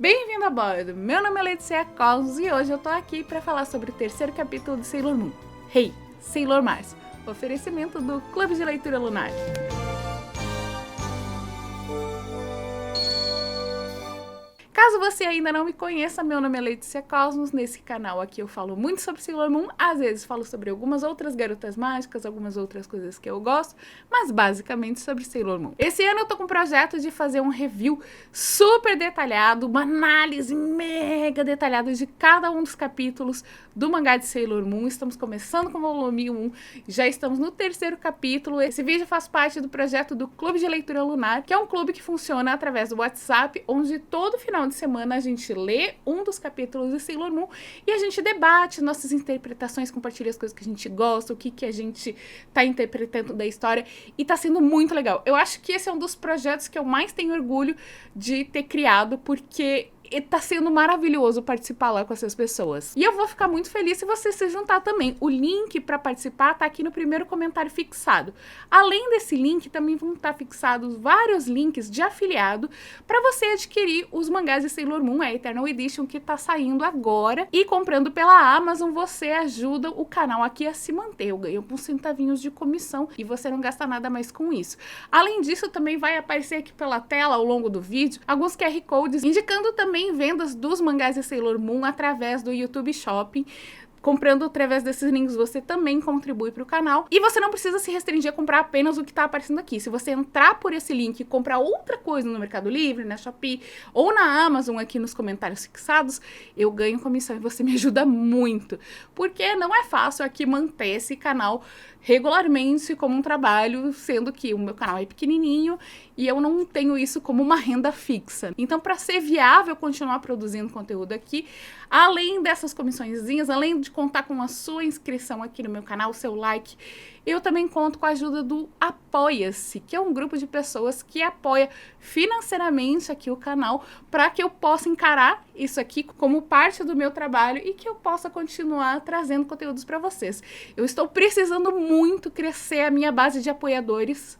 Bem-vindo a bordo! Meu nome é Letícia Cosmos e hoje eu tô aqui para falar sobre o terceiro capítulo de Sailor Moon, Hey, Sailor Mars, oferecimento do Clube de Leitura Lunar. Caso você ainda não me conheça, meu nome é Letícia Cosmos. Nesse canal aqui eu falo muito sobre Sailor Moon, às vezes falo sobre algumas outras garotas mágicas, algumas outras coisas que eu gosto, mas basicamente sobre Sailor Moon. Esse ano eu tô com um projeto de fazer um review super detalhado, uma análise mega detalhada de cada um dos capítulos do mangá de Sailor Moon. Estamos começando com o volume 1, já estamos no terceiro capítulo. Esse vídeo faz parte do projeto do Clube de Leitura Lunar, que é um clube que funciona através do WhatsApp, onde todo final de semana a gente lê um dos capítulos de Sailor Moon e a gente debate nossas interpretações, compartilha as coisas que a gente gosta, o que a gente tá interpretando da história, e tá sendo muito legal. Eu acho que esse é um dos projetos que eu mais tenho orgulho de ter criado, porque tá sendo maravilhoso participar lá com essas pessoas. E eu vou ficar muito feliz se você se juntar também. O link para participar tá aqui no primeiro comentário fixado. Além desse link, também vão estar fixados vários links de afiliado para você adquirir os mangás de Sailor Moon, a Eternal Edition, que tá saindo agora. E comprando pela Amazon, você ajuda o canal aqui a se manter. Eu ganho uns centavinhos de comissão e você não gasta nada mais com isso. Além disso, também vai aparecer aqui pela tela, ao longo do vídeo, alguns QR Codes, indicando também vendas dos mangás de Sailor Moon através do YouTube Shopping. Comprando através desses links, você também contribui para o canal. E você não precisa se restringir a comprar apenas o que está aparecendo aqui. Se você entrar por esse link e comprar outra coisa no Mercado Livre, na Shopee ou na Amazon, aqui nos comentários fixados, eu ganho comissão e você me ajuda muito. Porque não é fácil aqui manter esse canal regularmente como um trabalho, sendo que o meu canal é pequenininho e eu não tenho isso como uma renda fixa. Então, para ser viável continuar produzindo conteúdo aqui, além dessas comissõezinhas, além de contar com a sua inscrição aqui no meu canal, o seu like, eu também conto com a ajuda do Apoia-se, que é um grupo de pessoas que apoia financeiramente aqui o canal para que eu possa encarar isso aqui como parte do meu trabalho e que eu possa continuar trazendo conteúdos para vocês. Eu estou precisando muito crescer a minha base de apoiadores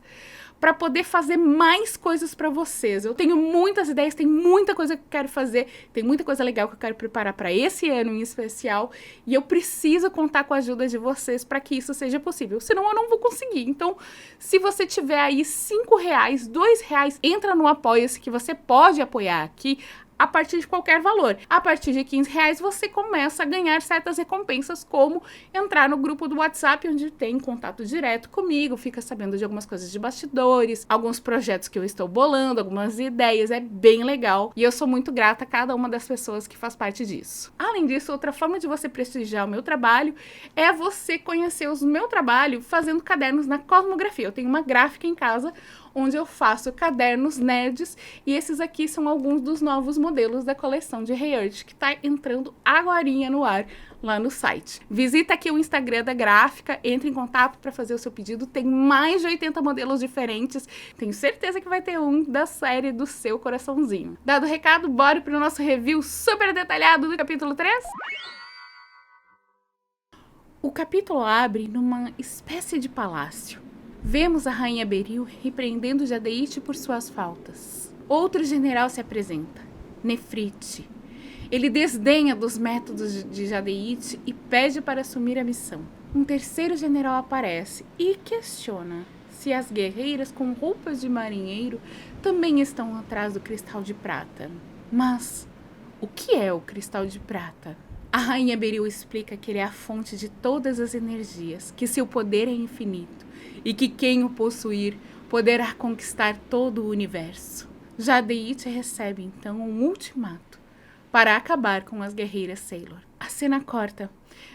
para poder fazer mais coisas para vocês. Eu tenho muitas ideias, tem muita coisa que eu quero fazer, tem muita coisa legal que eu quero preparar para esse ano em especial, e eu preciso contar com a ajuda de vocês para que isso seja possível, senão eu não vou conseguir. Então, se você tiver aí R$5, R$2, entra no Apoia-se, que você pode apoiar aqui a partir de qualquer valor. A partir de R$15 você começa a ganhar certas recompensas, como entrar no grupo do WhatsApp, onde tem contato direto comigo, fica sabendo de algumas coisas de bastidores, alguns projetos que eu estou bolando, algumas ideias, é bem legal. E eu sou muito grata a cada uma das pessoas que faz parte disso. Além disso, outra forma de você prestigiar o meu trabalho é você conhecer o meu trabalho fazendo cadernos na Cosmografia. Eu tenho uma gráfica em casa, onde eu faço cadernos nerds, e esses aqui são alguns dos novos modelos da coleção de Heart, que tá entrando agorinha no ar lá no site. Visita aqui o Instagram da gráfica, entre em contato para fazer o seu pedido, tem mais de 80 modelos diferentes, tenho certeza que vai ter um da série do seu coraçãozinho. Dado o recado, bora pro nosso review super detalhado do capítulo 3? O capítulo abre numa espécie de palácio. Vemos a rainha Beryl repreendendo Jadeite por suas faltas. Outro general se apresenta, Nefrite. Ele desdenha dos métodos de Jadeite e pede para assumir a missão. Um terceiro general aparece e questiona se as guerreiras com roupas de marinheiro também estão atrás do cristal de prata. Mas o que é o cristal de prata? A rainha Beryl explica que ele é a fonte de todas as energias, que seu poder é infinito e que quem o possuir poderá conquistar todo o universo. Jadeite recebe então um ultimato para acabar com as guerreiras Sailor. A cena corta.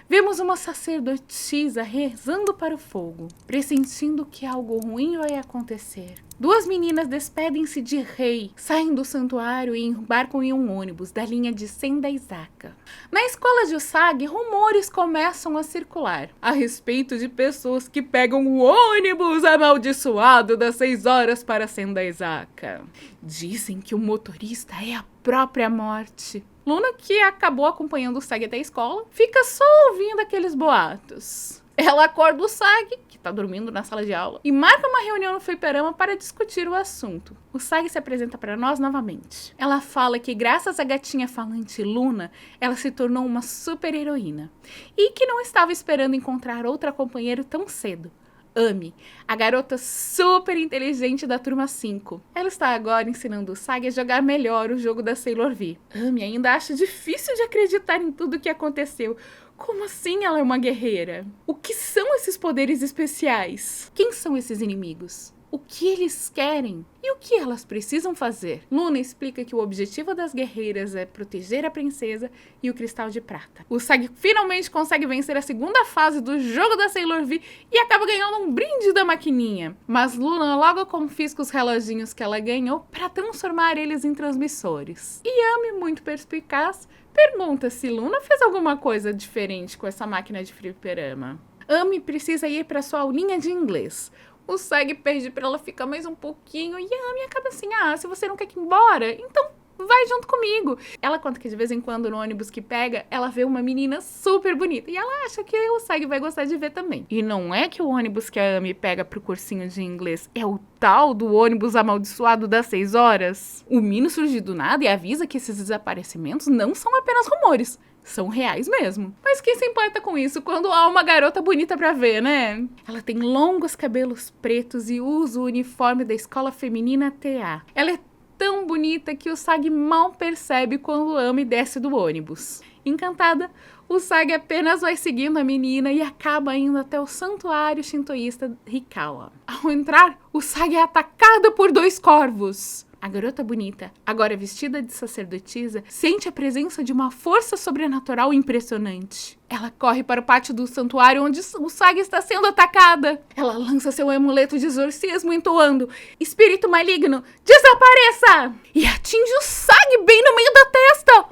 Vemos uma sacerdotisa rezando para o fogo, pressentindo que algo ruim vai acontecer. Duas meninas despedem-se de Rei, saem do santuário e embarcam em um ônibus da linha de Sendaizaka. Na escola de Usagi, rumores começam a circular a respeito de pessoas que pegam o ônibus amaldiçoado das 6 horas para Sendaizaka. Dizem que o motorista é a própria morte. Luna, que acabou acompanhando o Usagi até a escola, fica só ouvindo aqueles boatos. Ela acorda o Sag, que tá dormindo na sala de aula, e marca uma reunião no fliperama para discutir o assunto. O Sag se apresenta para nós novamente. Ela fala que graças à gatinha falante Luna, ela se tornou uma super heroína. E que não estava esperando encontrar outra companheira tão cedo. Amy, a garota super inteligente da turma 5. Ela está agora ensinando o Sag a jogar melhor o jogo da Sailor V. Amy ainda acha difícil de acreditar em tudo o que aconteceu. Como assim ela é uma guerreira? O que são esses poderes especiais? Quem são esses inimigos? O que eles querem? E o que elas precisam fazer? Luna explica que o objetivo das guerreiras é proteger a princesa e o cristal de prata. O Sag finalmente consegue vencer a segunda fase do jogo da Sailor V e acaba ganhando um brinde da maquininha. Mas Luna logo confisca os reloginhos que ela ganhou para transformar eles em transmissores. E Amy, muito perspicaz, pergunta se Luna fez alguma coisa diferente com essa máquina de fliperama. Amy precisa ir para sua aulinha de inglês. O Sag pede pra ela ficar mais um pouquinho e a Amy acaba assim, se você não quer ir embora, então vai junto comigo. Ela conta que de vez em quando no ônibus que pega, ela vê uma menina super bonita e ela acha que o Sag vai gostar de ver também. E não é que o ônibus que a Amy pega pro cursinho de inglês é o tal do ônibus amaldiçoado das 6 horas. O Mino surge do nada e avisa que esses desaparecimentos não são apenas rumores. São reais mesmo. Mas quem se importa com isso quando há uma garota bonita pra ver, né? Ela tem longos cabelos pretos e usa o uniforme da escola feminina TA. Ela é tão bonita que o Sag mal percebe quando Amy desce do ônibus. Encantada, o Sag apenas vai seguindo a menina e acaba indo até o santuário shintoísta Hikawa. Ao entrar, o Sag é atacado por 2 corvos. A garota bonita, agora vestida de sacerdotisa, sente a presença de uma força sobrenatural impressionante. Ela corre para o pátio do santuário onde o Sag está sendo atacada. Ela lança seu amuleto de exorcismo entoando: "Espírito maligno, desapareça!" E atinge o Sag bem no meio da testa.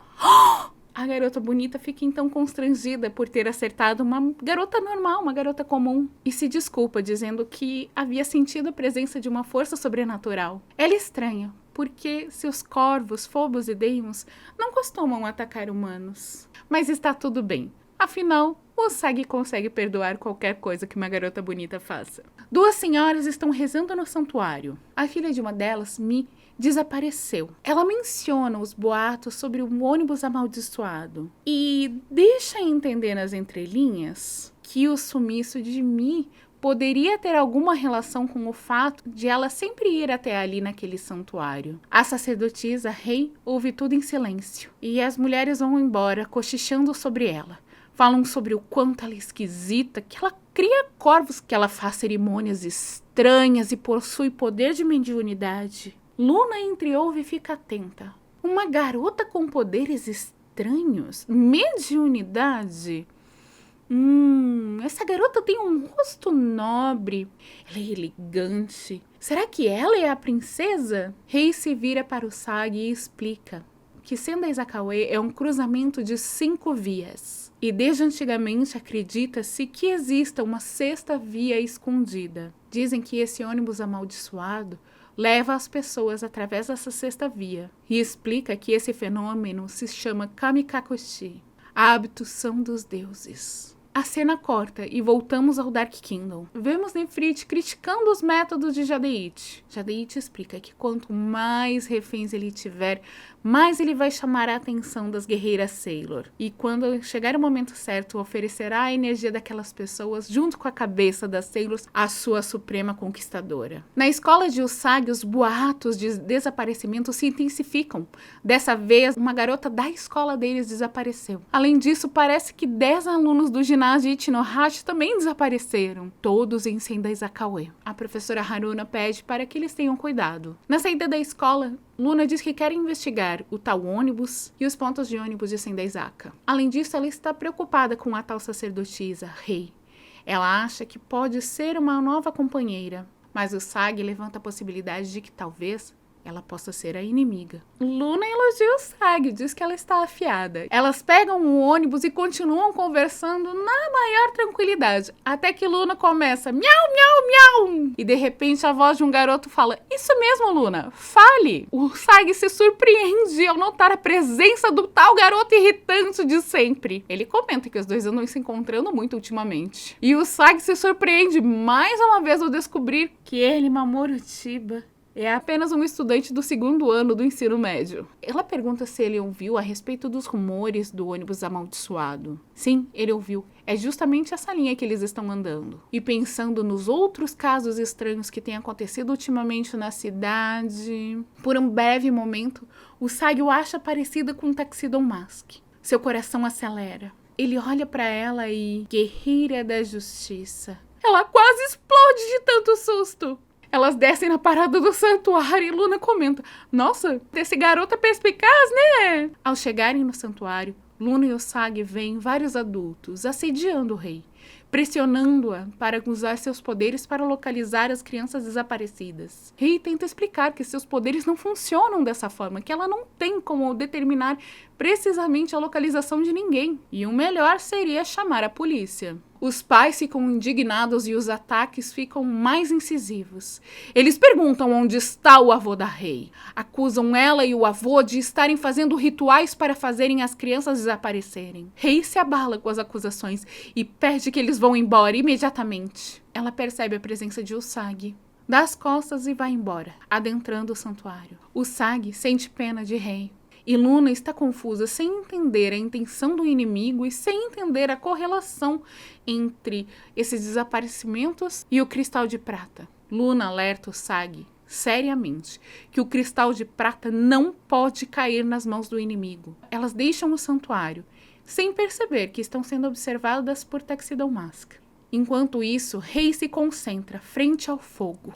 A garota bonita fica então constrangida por ter acertado uma garota normal, uma garota comum, e se desculpa dizendo que havia sentido a presença de uma força sobrenatural. Ela estranha, porque seus corvos, Phobos e Deimos não costumam atacar humanos. Mas está tudo bem. Afinal, o Sag consegue perdoar qualquer coisa que uma garota bonita faça. 2 senhoras estão rezando no santuário. A filha de uma delas, Mi, desapareceu. Ela menciona os boatos sobre um ônibus amaldiçoado e deixa entender nas entrelinhas que o sumiço de Mi poderia ter alguma relação com o fato de ela sempre ir até ali naquele santuário. A sacerdotisa Rei ouve tudo em silêncio e as mulheres vão embora cochichando sobre ela. Falam sobre o quanto ela é esquisita, que ela cria corvos, que ela faz cerimônias estranhas e possui poder de mediunidade. Luna entreouve e fica atenta. Uma garota com poderes estranhos? Mediunidade? Essa garota tem um rosto nobre. Ela é elegante. Será que ela é a princesa? Rei se vira para o Sag e explica que Sendai Zakaue é um cruzamento de 5 vias. E desde antigamente acredita-se que exista uma 6ª via escondida. Dizem que esse ônibus amaldiçoado leva as pessoas através dessa 6ª via. E explica que esse fenômeno se chama Kamikakushi, a abdução dos deuses. A cena corta e voltamos ao Dark Kingdom. Vemos Nefrit criticando os métodos de Jadeit. Jadeit explica que quanto mais reféns ele tiver, mais ele vai chamar a atenção das guerreiras Sailor. E quando chegar o momento certo, oferecerá a energia daquelas pessoas, junto com a cabeça das Sailors, à sua suprema conquistadora. Na escola de Usagi, os boatos de desaparecimento se intensificam. Dessa vez, uma garota da escola deles desapareceu. Além disso, parece que 10 alunos do ginásio Ichinohashi também desapareceram, todos em Sendai Zakaue. A professora Haruna pede para que eles tenham cuidado. Na saída da escola, Luna diz que quer investigar o tal ônibus e os pontos de ônibus de Sendai Zaka. Além disso, ela está preocupada com a tal sacerdotisa, Rei. Ela acha que pode ser uma nova companheira, mas o Sag levanta a possibilidade de que talvez ela possa ser a inimiga. Luna elogia o Sag, diz que ela está afiada. Elas pegam o ônibus e continuam conversando na maior tranquilidade, até que Luna começa miau, miau, miau, e de repente a voz de um garoto fala: isso mesmo, Luna, fale! O Sag se surpreende ao notar a presença do tal garoto irritante de sempre. Ele comenta que os dois andam se encontrando muito ultimamente. E o Sag se surpreende mais uma vez ao descobrir que ele, Mamoru Chiba, é apenas um estudante do 2º ano do ensino médio. Ela pergunta se ele ouviu a respeito dos rumores do ônibus amaldiçoado. Sim, ele ouviu. É justamente essa linha que eles estão andando. E pensando nos outros casos estranhos que têm acontecido ultimamente na cidade... Por um breve momento, o Sag o acha parecida com Tuxedo Mask. Seu coração acelera. Ele olha pra ela e... Guerreira da Justiça. Ela quase explode de tanto susto. Elas descem na parada do santuário e Luna comenta: nossa, esse garoto é perspicaz, né? Ao chegarem no santuário, Luna e o Sag veem vários adultos assediando o rei, pressionando-a para usar seus poderes para localizar as crianças desaparecidas. Rei tenta explicar que seus poderes não funcionam dessa forma, que ela não tem como determinar precisamente a localização de ninguém. E o melhor seria chamar a polícia. Os pais ficam indignados e os ataques ficam mais incisivos. Eles perguntam onde está o avô da Rei. Acusam ela e o avô de estarem fazendo rituais para fazerem as crianças desaparecerem. Rei se abala com as acusações e pede que eles vão embora imediatamente. Ela percebe a presença de Usagi, dá as costas e vai embora, adentrando o santuário. Usagi sente pena de Rei. E Luna está confusa, sem entender a intenção do inimigo e sem entender a correlação entre esses desaparecimentos e o cristal de prata. Luna alerta o Sag, seriamente, que o cristal de prata não pode cair nas mãos do inimigo. Elas deixam o santuário, sem perceber que estão sendo observadas por Tuxedo Mask. Enquanto isso, Rei se concentra frente ao fogo,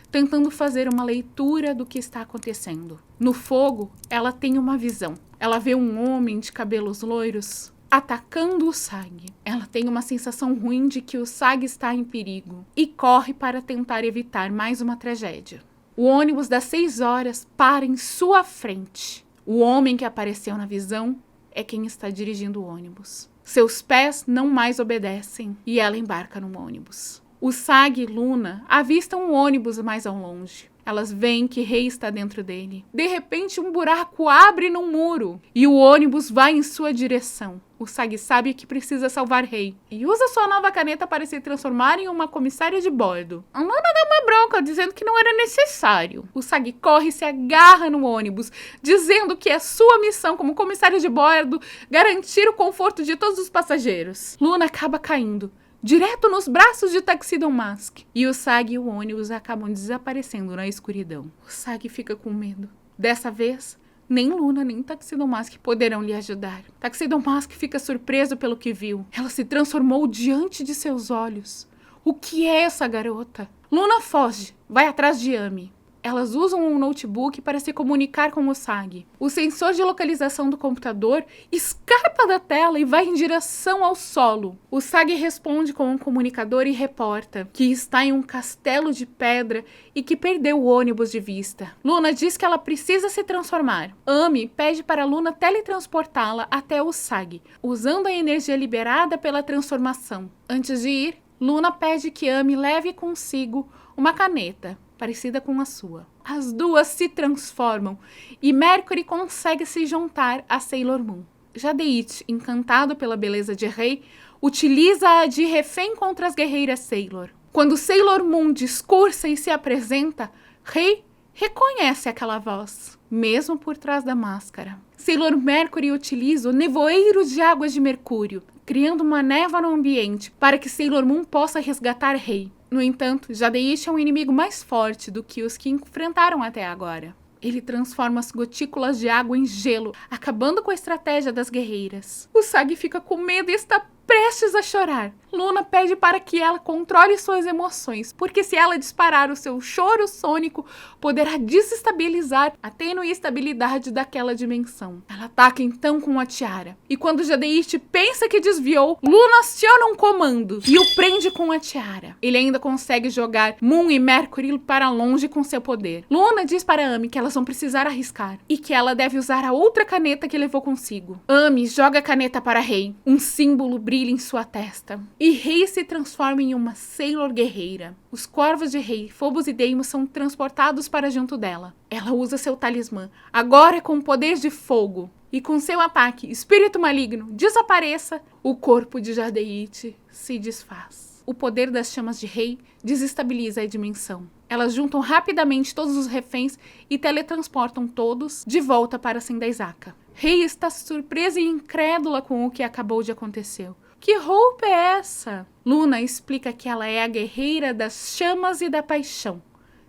tentando fazer uma leitura do que está acontecendo. No fogo, ela tem uma visão. Ela vê um homem de cabelos loiros atacando o Sag. Ela tem uma sensação ruim de que o Sag está em perigo e corre para tentar evitar mais uma tragédia. O ônibus das 6 horas para em sua frente. O homem que apareceu na visão é quem está dirigindo o ônibus. Seus pés não mais obedecem e ela embarca no ônibus. O Sag e Luna avistam um ônibus mais ao longe. Elas veem que Rei está dentro dele. De repente, um buraco abre no muro e o ônibus vai em sua direção. O Sag sabe que precisa salvar Rei e usa sua nova caneta para se transformar em uma comissária de bordo. A Luna dá uma bronca, dizendo que não era necessário. O Sag corre e se agarra no ônibus, dizendo que é sua missão como comissária de bordo garantir o conforto de todos os passageiros. Luna acaba caindo direto nos braços de Tuxedo Mask. E o Sag e o ônibus acabam desaparecendo na escuridão. O Sag fica com medo. Dessa vez, nem Luna nem Tuxedo Mask poderão lhe ajudar. Tuxedo Mask fica surpreso pelo que viu. Ela se transformou diante de seus olhos. O que é essa garota? Luna foge, vai atrás de Ami. Elas usam um notebook para se comunicar com o Sag. O sensor de localização do computador escapa da tela e vai em direção ao solo. O Sag responde com um comunicador e reporta que está em um castelo de pedra e que perdeu o ônibus de vista. Luna diz que ela precisa se transformar. Ami pede para Luna teletransportá-la até o Sag, usando a energia liberada pela transformação. Antes de ir, Luna pede que Ami leve consigo uma caneta parecida com a sua. As duas se transformam e Mercury consegue se juntar a Sailor Moon. Jadeit, encantado pela beleza de Rei, utiliza-a de refém contra as guerreiras Sailor. Quando Sailor Moon discursa e se apresenta, Rei reconhece aquela voz, mesmo por trás da máscara. Sailor Mercury utiliza o nevoeiro de águas de Mercúrio, criando uma névoa no ambiente para que Sailor Moon possa resgatar Rei. No entanto, Jadeit é um inimigo mais forte do que os que enfrentaram até agora. Ele transforma as gotículas de água em gelo, acabando com a estratégia das guerreiras. O Sag fica com medo e está prestes a chorar, Luna pede para que ela controle suas emoções, porque se ela disparar o seu choro sônico, poderá desestabilizar a tênue estabilidade daquela dimensão. Ela ataca então com a tiara, e quando Jadeite pensa que desviou, Luna aciona um comando e o prende com a tiara. Ele ainda consegue jogar Moon e Mercury para longe com seu poder. Luna diz para Amy que elas vão precisar arriscar, e que ela deve usar a outra caneta que levou consigo. Amy joga a caneta para Rei. Um símbolo brilha em sua testa. E Rei se transforma em uma Sailor guerreira. Os corvos de Rei, Phobos e Deimos são transportados para junto dela. Ela usa seu talismã, agora com o poder de fogo. E com seu ataque, espírito maligno, desapareça, o corpo de Jadeite se desfaz. O poder das chamas de Rei desestabiliza a dimensão. Elas juntam rapidamente todos os reféns e teletransportam todos de volta para Sendaizaka. Rei está surpresa e incrédula com o que acabou de acontecer. Que roupa é essa? Luna explica que ela é a guerreira das chamas e da paixão,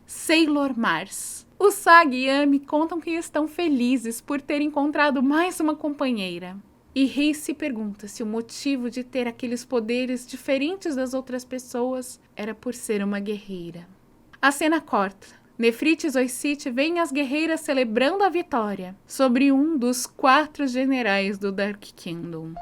Sailor Mars. O Sag e Amy contam que estão felizes por ter encontrado mais uma companheira. E Rei se pergunta se o motivo de ter aqueles poderes diferentes das outras pessoas era por ser uma guerreira. A cena corta. Nefrit e Zoisite veem as guerreiras celebrando a vitória sobre um dos 4 generais do Dark Kingdom.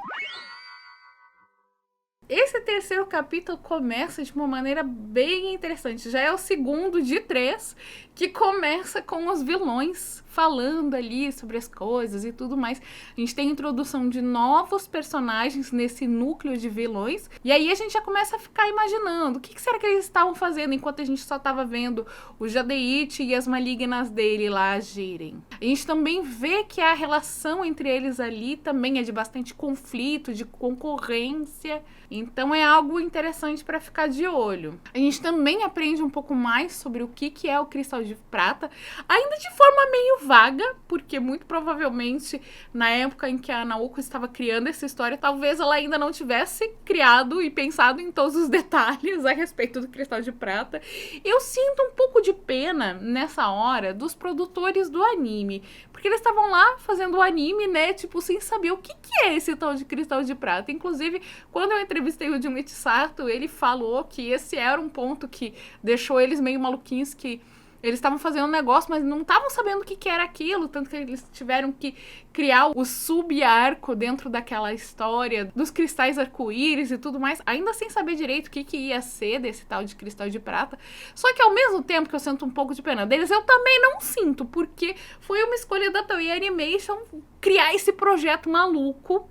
Esse terceiro capítulo começa de uma maneira bem interessante. Já é o segundo de 3 que começa com os vilões falando ali sobre as coisas e tudo mais. A gente tem a introdução de novos personagens nesse núcleo de vilões. E aí a gente já começa a ficar imaginando o que será que eles estavam fazendo enquanto a gente só estava vendo o Jadeite e as malignas dele lá agirem. A gente também vê que a relação entre eles ali também é de bastante conflito, de concorrência. Então é algo interessante para ficar de olho. A gente também aprende um pouco mais sobre o que é o Cristal de Prata, ainda de forma meio vaga, porque muito provavelmente na época em que a Naoko estava criando essa história, talvez ela ainda não tivesse criado e pensado em todos os detalhes a respeito do Cristal de Prata. Eu sinto um pouco de pena nessa hora dos produtores do anime, porque eles estavam lá fazendo o anime, né, tipo, sem saber o que é esse tal de Cristal de Prata. Inclusive, quando eu entrevistei o Junichi Sato, ele falou que esse era um ponto que deixou eles meio maluquinhos, que eles estavam fazendo um negócio, mas não estavam sabendo o que era aquilo, tanto que eles tiveram que criar o sub-arco dentro daquela história dos cristais arco-íris e tudo mais, ainda sem saber direito o que ia ser desse tal de Cristal de Prata. Só que ao mesmo tempo que eu sinto um pouco de pena deles, eu também não sinto, porque foi uma escolha da Toei Animation criar esse projeto maluco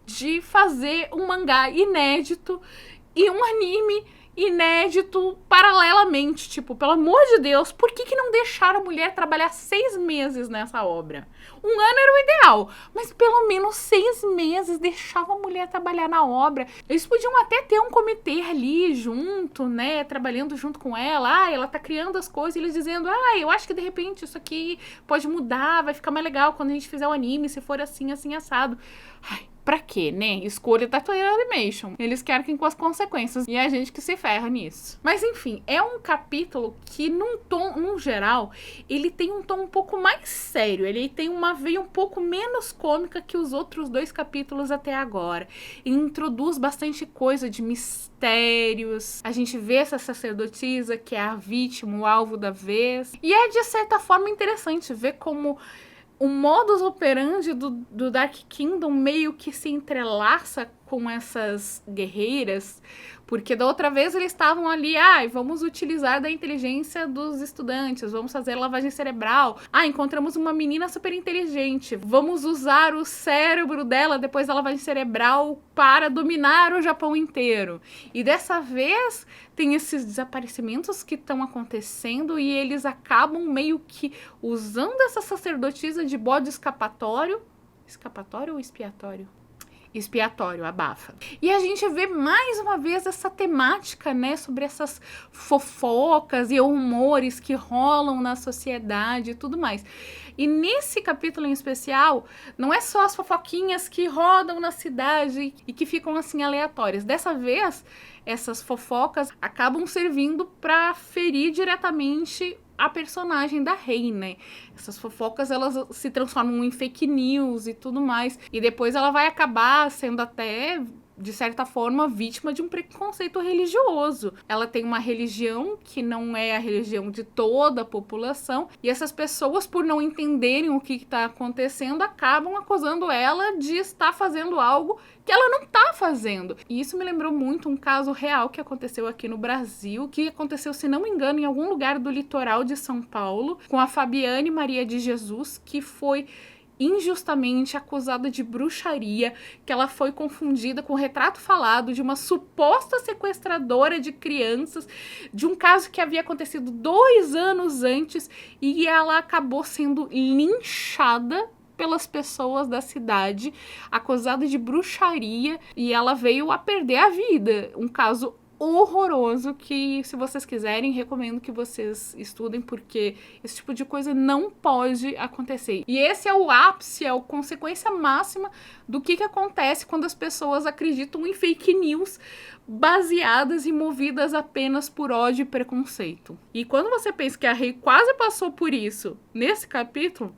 de fazer um mangá inédito e um anime inédito paralelamente. Tipo, pelo amor de Deus, por que não deixaram a mulher trabalhar 6 meses nessa obra? 1 ano era o ideal, mas pelo menos 6 meses deixava a mulher trabalhar na obra. Eles podiam até ter um comitê ali junto, né, trabalhando junto com ela. Ela tá criando as coisas e eles dizendo, eu acho que de repente isso aqui pode mudar, vai ficar mais legal quando a gente fizer o anime, se for assim, assim, assado. Pra quê, né? Escolha da Toei Animation. Eles querem com as consequências. E é a gente que se ferra nisso. Mas enfim, é um capítulo que num geral, ele tem um tom um pouco mais sério. Ele tem uma veia um pouco menos cômica que os outros 2 capítulos até agora. Ele introduz bastante coisa de mistérios. A gente vê essa sacerdotisa que é a vítima, o alvo da vez. E é de certa forma interessante ver como o modus operandi do Dark Kingdom meio que se entrelaça com essas guerreiras, porque da outra vez eles estavam ali, vamos utilizar da inteligência dos estudantes, vamos fazer lavagem cerebral, encontramos uma menina super inteligente, vamos usar o cérebro dela depois da lavagem cerebral para dominar o Japão inteiro. E dessa vez tem esses desaparecimentos que estão acontecendo e eles acabam meio que usando essa sacerdotisa de bode escapatório. Escapatório ou expiatório? Expiatório, abafa. E a gente vê mais uma vez essa temática, né, sobre essas fofocas e rumores que rolam na sociedade e tudo mais. E nesse capítulo em especial, não é só as fofoquinhas que rodam na cidade e que ficam assim aleatórias. Dessa vez, essas fofocas acabam servindo para ferir diretamente a personagem da Rei, né? Essas fofocas, elas se transformam em fake news e tudo mais. E depois ela vai acabar sendo até de certa forma, vítima de um preconceito religioso. Ela tem uma religião que não é a religião de toda a população, e essas pessoas, por não entenderem o que está acontecendo, acabam acusando ela de estar fazendo algo que ela não tá fazendo. E isso me lembrou muito um caso real que aconteceu aqui no Brasil, que aconteceu, se não me engano, em algum lugar do litoral de São Paulo, com a Fabiane Maria de Jesus, que foi injustamente acusada de bruxaria, que ela foi confundida com o retrato falado de uma suposta sequestradora de crianças, de um caso que havia acontecido 2 anos antes, e ela acabou sendo linchada pelas pessoas da cidade, acusada de bruxaria, e ela veio a perder a vida. Um caso horroroso que, se vocês quiserem, recomendo que vocês estudem, porque esse tipo de coisa não pode acontecer. E esse é o ápice, é a consequência máxima do que acontece quando as pessoas acreditam em fake news baseadas e movidas apenas por ódio e preconceito. E quando você pensa que a Rei quase passou por isso nesse capítulo,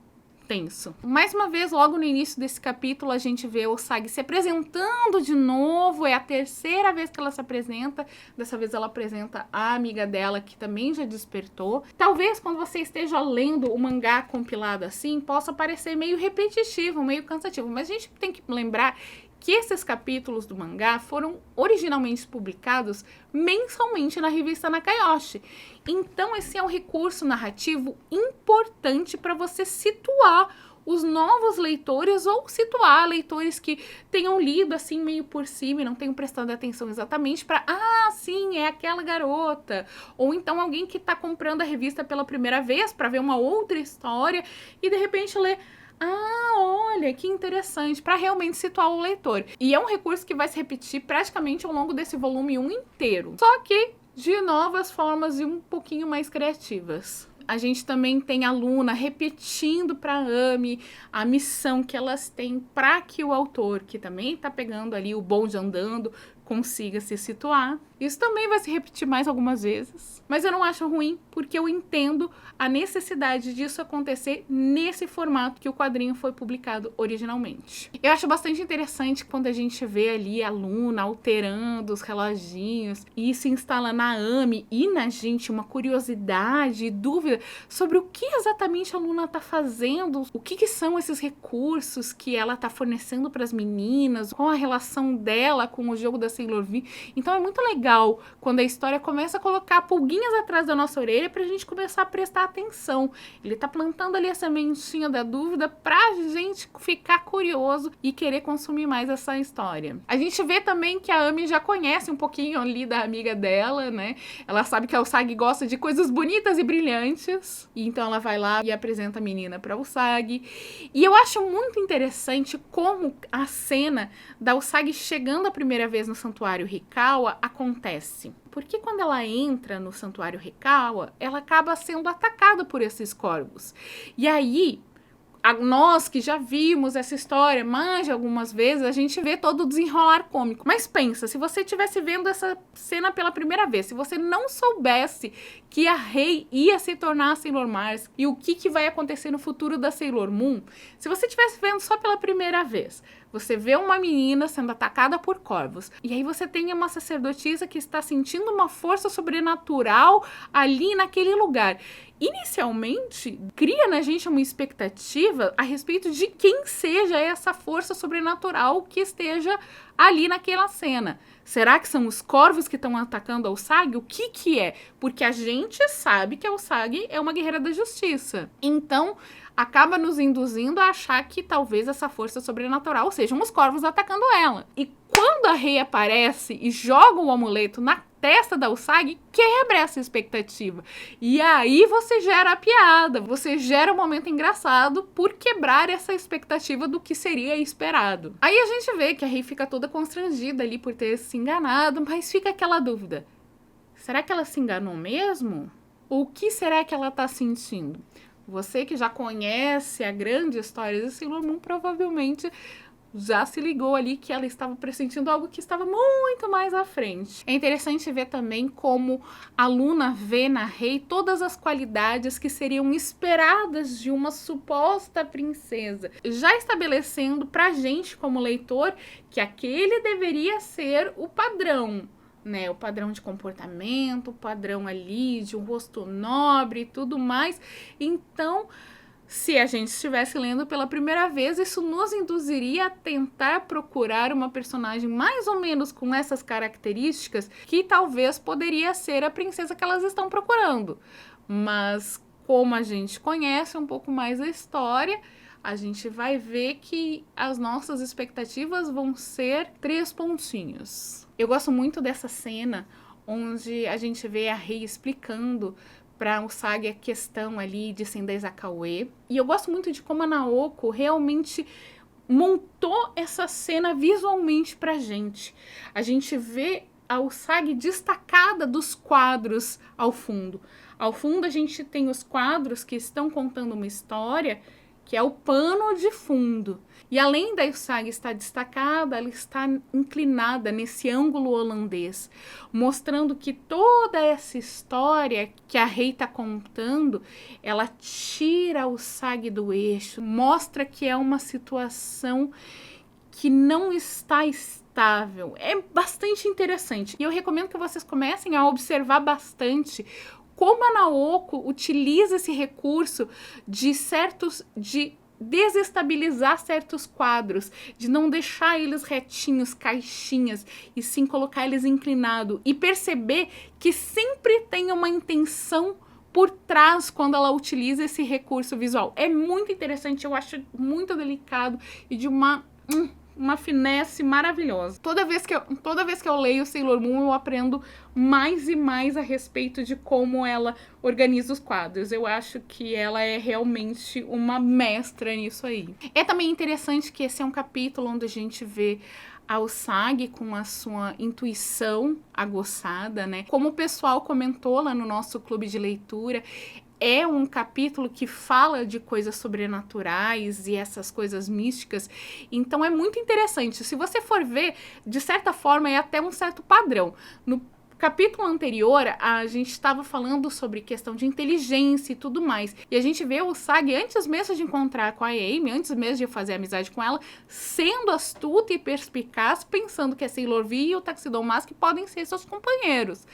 tenso. Mais uma vez, logo no início desse capítulo, a gente vê o Sagi se apresentando de novo. É a 3ª vez que ela se apresenta. Dessa vez ela apresenta a amiga dela, que também já despertou. Talvez quando você esteja lendo o mangá compilado assim, possa parecer meio repetitivo, meio cansativo. Mas a gente tem que lembrar que esses capítulos do mangá foram originalmente publicados mensalmente na revista Nakayoshi. Então esse é um recurso narrativo importante para você situar os novos leitores, ou situar leitores que tenham lido assim meio por cima e não tenham prestado atenção exatamente para, sim, é aquela garota. Ou então alguém que está comprando a revista pela primeira vez para ver uma outra história e de repente lê, olha, que interessante, para realmente situar o leitor. E é um recurso que vai se repetir praticamente ao longo desse volume 1 inteiro. Só que de novas formas e um pouquinho mais criativas. A gente também tem a Luna repetindo para a Ami a missão que elas têm para que o autor, que também está pegando ali o bonde andando, consiga se situar. Isso também vai se repetir mais algumas vezes, mas eu não acho ruim, porque eu entendo a necessidade disso acontecer nesse formato que o quadrinho foi publicado originalmente. Eu acho bastante interessante quando a gente vê ali a Luna alterando os reloginhos, e isso instala na Ami e na gente uma curiosidade e dúvida sobre o que exatamente a Luna tá fazendo, o que são esses recursos que ela tá fornecendo para as meninas, qual a relação dela com o jogo da Sailor V. Então é muito legal quando a história começa a colocar pulguinhas atrás da nossa orelha pra gente começar a prestar atenção. Ele tá plantando ali a sementinha da dúvida pra gente ficar curioso e querer consumir mais essa história. A gente vê também que a Ami já conhece um pouquinho ali da amiga dela, né? Ela sabe que a Usagi gosta de coisas bonitas e brilhantes, e então ela vai lá e apresenta a menina pra Usagi. E eu acho muito interessante como a cena da Usagi chegando a primeira vez no Santuário Hikawa acontece. Porque quando ela entra no Santuário Hikawa, ela acaba sendo atacada por esses corvos. E aí, nós que já vimos essa história mais de algumas vezes, a gente vê todo o desenrolar cômico. Mas pensa, se você estivesse vendo essa cena pela primeira vez, se você não soubesse que a Rei ia se tornar a Sailor Mars e o que vai acontecer no futuro da Sailor Moon, se você estivesse vendo só pela primeira vez, você vê uma menina sendo atacada por corvos, e aí você tem uma sacerdotisa que está sentindo uma força sobrenatural ali naquele lugar. Inicialmente, cria na gente uma expectativa a respeito de quem seja essa força sobrenatural que esteja ali naquela cena. Será que são os corvos que estão atacando a Usagi? O que é? Porque a gente sabe que a Usagi é uma guerreira da justiça. Então, acaba nos induzindo a achar que talvez essa força sobrenatural sejam os corvos atacando ela. E quando a Rei aparece e joga o amuleto na testa da Usagi, quebra essa expectativa. E aí você gera a piada, você gera um momento engraçado por quebrar essa expectativa do que seria esperado. Aí a gente vê que a Rei fica toda constrangida ali por ter se enganado, mas fica aquela dúvida. Será que ela se enganou mesmo? Ou o que será que ela tá sentindo? Você que já conhece a grande história de Sailor Moon provavelmente já se ligou ali que ela estava pressentindo algo que estava muito mais à frente. É interessante ver também como a Luna vê na Rei todas as qualidades que seriam esperadas de uma suposta princesa, já estabelecendo pra gente como leitor que aquele deveria ser o padrão, né? O padrão de comportamento, o padrão ali de um rosto nobre e tudo mais. Então, se a gente estivesse lendo pela primeira vez, isso nos induziria a tentar procurar uma personagem mais ou menos com essas características, que talvez poderia ser a princesa que elas estão procurando. Mas como a gente conhece um pouco mais a história, a gente vai ver que as nossas expectativas vão ser 3 pontinhos. Eu gosto muito dessa cena onde a gente vê a Rei explicando para o Usagi a questão ali de Sendai Zakaue. E eu gosto muito de como a Naoko realmente montou essa cena visualmente pra gente. A gente vê a Usagi destacada dos quadros ao fundo. Ao fundo a gente tem os quadros que estão contando uma história, que é o pano de fundo. E além da Usagi estar destacada, ela está inclinada nesse ângulo holandês, mostrando que toda essa história que a Rei está contando, ela tira a Usagi do eixo, mostra que é uma situação que não está estável. É bastante interessante. E eu recomendo que vocês comecem a observar bastante como a Naoko utiliza esse recurso de desestabilizar certos quadros, de não deixar eles retinhos, caixinhas, e sim colocar eles inclinados, e perceber que sempre tem uma intenção por trás quando ela utiliza esse recurso visual. É muito interessante, eu acho muito delicado e de uma finesse maravilhosa. Toda vez que eu leio Sailor Moon, eu aprendo mais e mais a respeito de como ela organiza os quadros. Eu acho que ela é realmente uma mestra nisso aí. É também interessante que esse é um capítulo onde a gente vê a Usagi com a sua intuição aguçada, né? Como o pessoal comentou lá no nosso clube de leitura, é um capítulo que fala de coisas sobrenaturais e essas coisas místicas, então é muito interessante. Se você for ver, de certa forma, é até um certo padrão. No capítulo anterior, a gente estava falando sobre questão de inteligência e tudo mais, e a gente vê o Usagi, antes mesmo de encontrar com a Amy, antes mesmo de fazer amizade com ela, sendo astuta e perspicaz, pensando que a Sailor V e o Tuxedo Mask podem ser seus companheiros.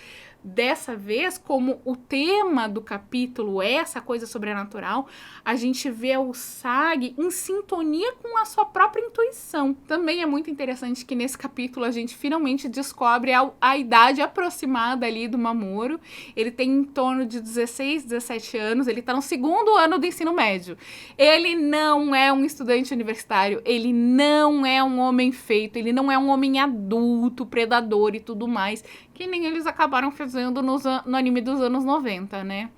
Dessa vez, como o tema do capítulo é essa coisa sobrenatural, a gente vê a Usagi em sintonia com a sua própria intuição. Também é muito interessante que nesse capítulo a gente finalmente descobre a idade aproximada ali do Mamoru. Ele tem em torno de 16, 17 anos, ele tá no 2º ano do ensino médio. Ele não é um estudante universitário, ele não é um homem feito, ele não é um homem adulto, predador e tudo mais, que nem eles acabaram fazendo no anime dos anos 90, né?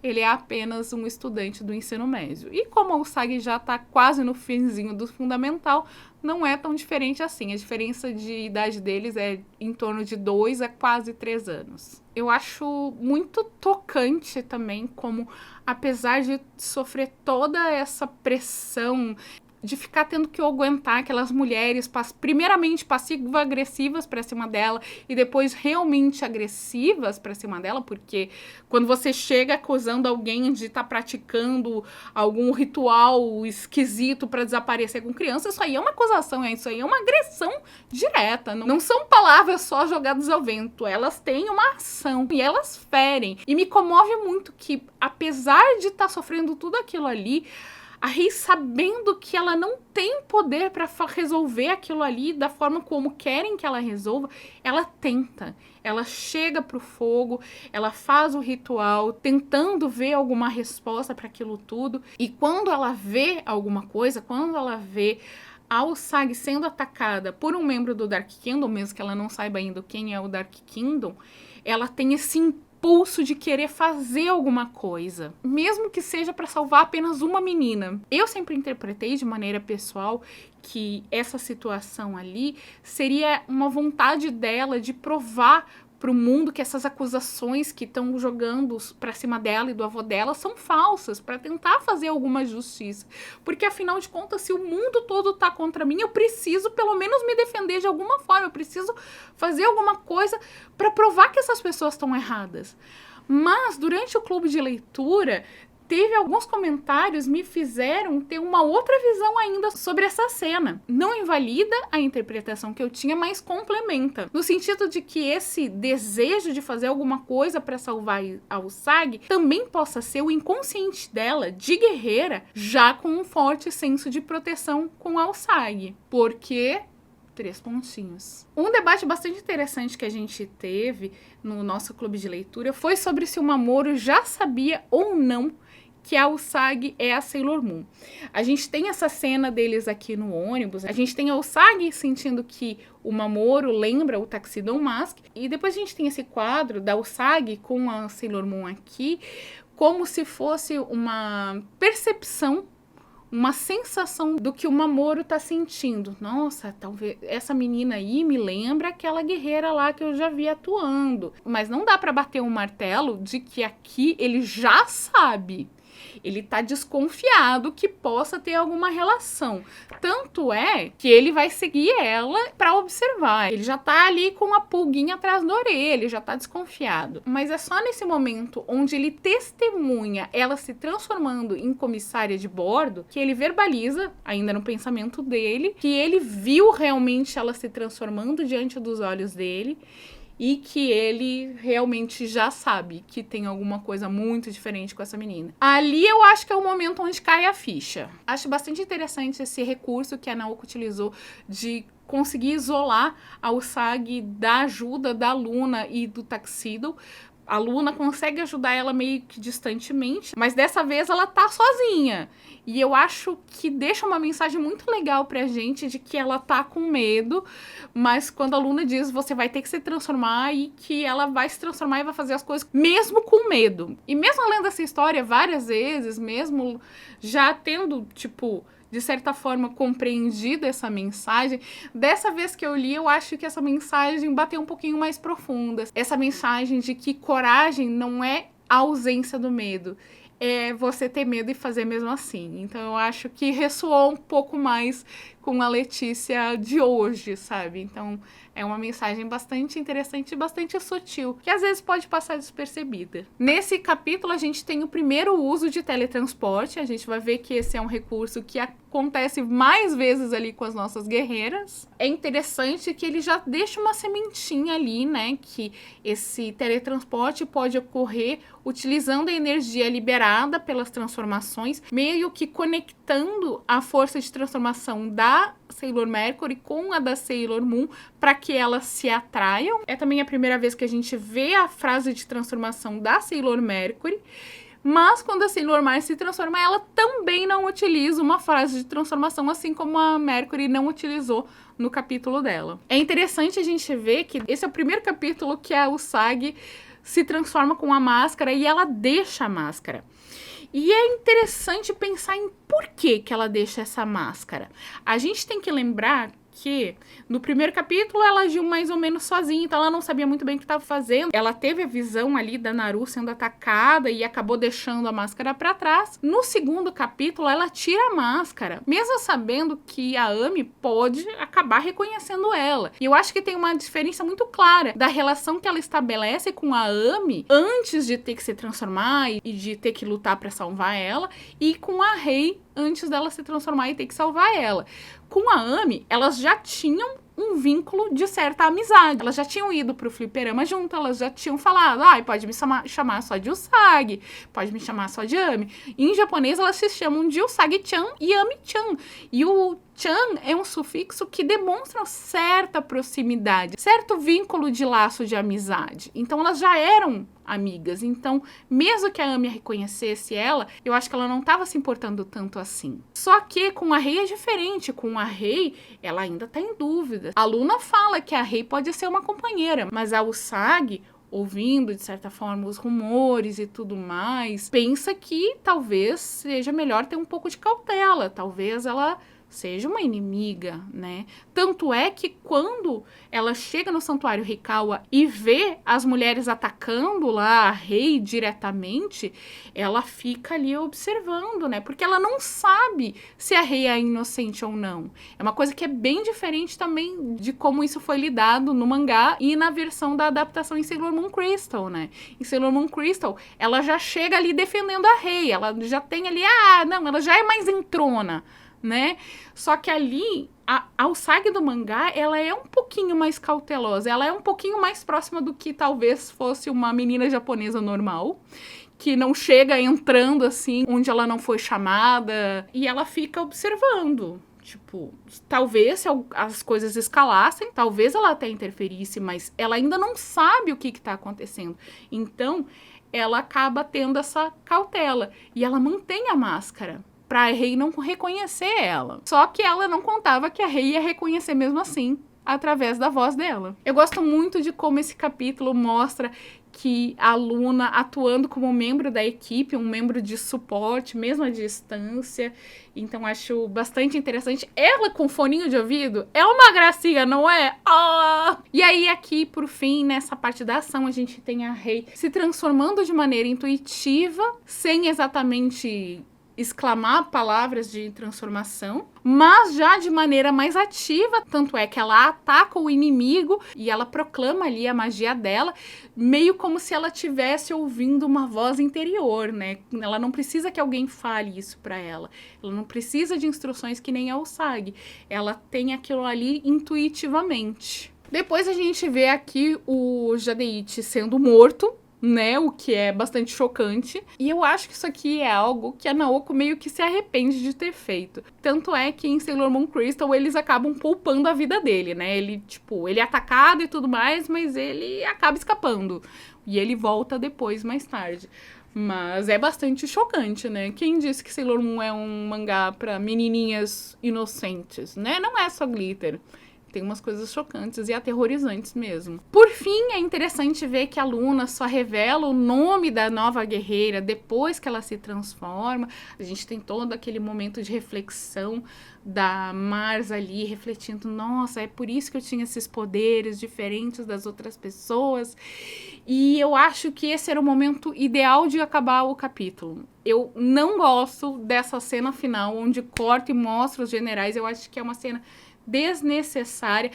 Ele é apenas um estudante do ensino médio. E como a Usagi já tá quase no finzinho do fundamental, não é tão diferente assim. A diferença de idade deles é em torno de 2 a quase 3 anos. Eu acho muito tocante também como, apesar de sofrer toda essa pressão, de ficar tendo que aguentar aquelas mulheres, primeiramente passivo-agressivas pra cima dela e depois realmente agressivas pra cima dela, porque quando você chega acusando alguém de estar praticando algum ritual esquisito pra desaparecer com criança, isso aí é uma acusação, isso aí é uma agressão direta, não são palavras só jogadas ao vento, elas têm uma ação e elas ferem. E me comove muito que, apesar de estar sofrendo tudo aquilo ali, a Rei, sabendo que ela não tem poder para resolver aquilo ali da forma como querem que ela resolva, ela tenta. Ela chega pro fogo, ela faz o ritual, tentando ver alguma resposta para aquilo tudo. E quando ela vê alguma coisa, quando ela vê a Usagi sendo atacada por um membro do Dark Kingdom, mesmo que ela não saiba ainda quem é o Dark Kingdom, ela tem esse impulso de querer fazer alguma coisa, mesmo que seja para salvar apenas uma menina. Eu sempre interpretei de maneira pessoal que essa situação ali seria uma vontade dela de provar pro mundo que essas acusações que estão jogando pra cima dela e do avô dela são falsas, pra tentar fazer alguma justiça. Porque, afinal de contas, se o mundo todo tá contra mim, eu preciso pelo menos me defender de alguma forma, eu preciso fazer alguma coisa pra provar que essas pessoas estão erradas. Mas, durante o clube de leitura, teve alguns comentários me fizeram ter uma outra visão ainda sobre essa cena. Não invalida a interpretação que eu tinha, mas complementa. No sentido de que esse desejo de fazer alguma coisa para salvar a Usagi também possa ser o inconsciente dela, de guerreira, já com um forte senso de proteção com a Usagi. Porque... 3 pontinhos. Um debate bastante interessante que a gente teve no nosso clube de leitura foi sobre se o Mamoru já sabia ou não que a Usagi é a Sailor Moon. A gente tem essa cena deles aqui no ônibus, a gente tem a Usagi sentindo que o Mamoru lembra o Tuxedo Mask, e depois a gente tem esse quadro da Usagi com a Sailor Moon aqui, como se fosse uma percepção, uma sensação do que o Mamoru tá sentindo. Nossa, talvez essa menina aí me lembra aquela guerreira lá que eu já vi atuando. Mas não dá pra bater um martelo de que aqui ele já sabe. Ele tá desconfiado que possa ter alguma relação. Tanto é que ele vai seguir ela pra observar. Ele já tá ali com a pulguinha atrás da orelha, ele já tá desconfiado. Mas é só nesse momento onde ele testemunha ela se transformando em comissária de bordo que ele verbaliza, ainda no pensamento dele, que ele viu realmente ela se transformando diante dos olhos dele. E que ele realmente já sabe que tem alguma coisa muito diferente com essa menina. Ali eu acho que é o momento onde cai a ficha. Acho bastante interessante esse recurso que a Naoko utilizou de conseguir isolar a Usagi da ajuda da Luna e do Tuxedo. A Luna consegue ajudar ela meio que distantemente, mas dessa vez ela tá sozinha. E eu acho que deixa uma mensagem muito legal pra gente de que ela tá com medo, mas quando a Luna diz você vai ter que se transformar e que ela vai se transformar e vai fazer as coisas mesmo com medo. E mesmo lendo essa história várias vezes, mesmo já tendo, tipo, de certa forma, compreendido essa mensagem, dessa vez que eu li, eu acho que essa mensagem bateu um pouquinho mais profunda. Essa mensagem de que coragem não é a ausência do medo, é você ter medo e fazer mesmo assim. Então eu acho que ressoou um pouco mais com a Letícia de hoje, sabe? Então é uma mensagem bastante interessante e bastante sutil, que às vezes pode passar despercebida. Nesse capítulo a gente tem o primeiro uso de teletransporte, a gente vai ver que esse é um recurso que acontece mais vezes ali com as nossas guerreiras. É interessante que ele já deixa uma sementinha ali, né, que esse teletransporte pode ocorrer utilizando a energia liberada pelas transformações, meio que conectando a força de transformação da Sailor Mercury com a da Sailor Moon para que elas se atraiam. É também a primeira vez que a gente vê a frase de transformação da Sailor Mercury. Mas quando a Sailor Mars se transforma, ela também não utiliza uma frase de transformação, assim como a Mercury não utilizou no capítulo dela. É interessante a gente ver que esse é o primeiro capítulo que a Usagi se transforma com a máscara e ela deixa a máscara. E é interessante pensar em por que ela deixa essa máscara. A gente tem que lembrar que no primeiro capítulo ela agiu mais ou menos sozinha, então ela não sabia muito bem o que estava fazendo. Ela teve a visão ali da Naru sendo atacada e acabou deixando a máscara para trás. No segundo capítulo ela tira a máscara, mesmo sabendo que a Ami pode acabar reconhecendo ela. E eu acho que tem uma diferença muito clara da relação que ela estabelece com a Ami antes de ter que se transformar e de ter que lutar para salvar ela, e com a Rei antes dela se transformar e ter que salvar ela. Com a Ami, elas já tinham um vínculo de certa amizade. Elas já tinham ido pro fliperama junto, elas já tinham falado, pode me chamar só de Usagi, pode me chamar só de Ami. Em japonês, elas se chamam de Usagi-chan e Ami-chan. E o chan é um sufixo que demonstra certa proximidade, certo vínculo de laço de amizade. Então, elas já eram amigas. Então, mesmo que a Ami reconhecesse ela, eu acho que ela não estava se importando tanto assim. Só que com a Rei é diferente. Com a Rei, ela ainda tá em dúvida. A Luna fala que a Rei pode ser uma companheira, mas a Usagi, ouvindo, de certa forma, os rumores e tudo mais, pensa que talvez seja melhor ter um pouco de cautela. Talvez ela seja uma inimiga, né? Tanto é que quando ela chega no Santuário Hikawa e vê as mulheres atacando lá a Rei diretamente, ela fica ali observando, né? Porque ela não sabe se a Rei é inocente ou não. É uma coisa que é bem diferente também de como isso foi lidado no mangá e na versão da adaptação em Sailor Moon Crystal, né? Em Sailor Moon Crystal, ela já chega ali defendendo a Rei, ela já tem ali, ela já é mais entrona, né? Só que ali, a Usagi do mangá, ela é um pouquinho mais cautelosa, ela é um pouquinho mais próxima do que talvez fosse uma menina japonesa normal, que não chega entrando assim, onde ela não foi chamada, e ela fica observando. Tipo, talvez se as coisas escalassem, talvez ela até interferisse, mas ela ainda não sabe o que tá acontecendo. Então, ela acaba tendo essa cautela, e ela mantém a máscara pra Rei não reconhecer ela. Só que ela não contava que a Rei ia reconhecer mesmo assim, através da voz dela. Eu gosto muito de como esse capítulo mostra que a Luna, atuando como membro da equipe, um membro de suporte, mesmo à distância, então acho bastante interessante. Ela com foninho de ouvido é uma gracinha, não é? E aí aqui, por fim, nessa parte da ação, a gente tem a Rei se transformando de maneira intuitiva, sem exatamente exclamar palavras de transformação, mas já de maneira mais ativa, tanto é que ela ataca o inimigo e ela proclama ali a magia dela, meio como se ela estivesse ouvindo uma voz interior, né? Ela não precisa que alguém fale isso pra ela, ela não precisa de instruções que nem a Usagi, ela tem aquilo ali intuitivamente. Depois a gente vê aqui o Jadeichi sendo morto, né, o que é bastante chocante, e eu acho que isso aqui é algo que a Naoko meio que se arrepende de ter feito. Tanto é que em Sailor Moon Crystal eles acabam poupando a vida dele, né, ele é atacado e tudo mais, mas ele acaba escapando, e ele volta depois, mais tarde. Mas é bastante chocante, né? Quem disse que Sailor Moon é um mangá pra menininhas inocentes, né? Não é só glitter. Tem umas coisas chocantes e aterrorizantes mesmo. Por fim, é interessante ver que a Luna só revela o nome da nova guerreira depois que ela se transforma. A gente tem todo aquele momento de reflexão da Mars ali, refletindo, nossa, é por isso que eu tinha esses poderes diferentes das outras pessoas. E eu acho que esse era o momento ideal de acabar o capítulo. Eu não gosto dessa cena final, onde corta e mostra os generais. Eu acho que é uma cena desnecessária.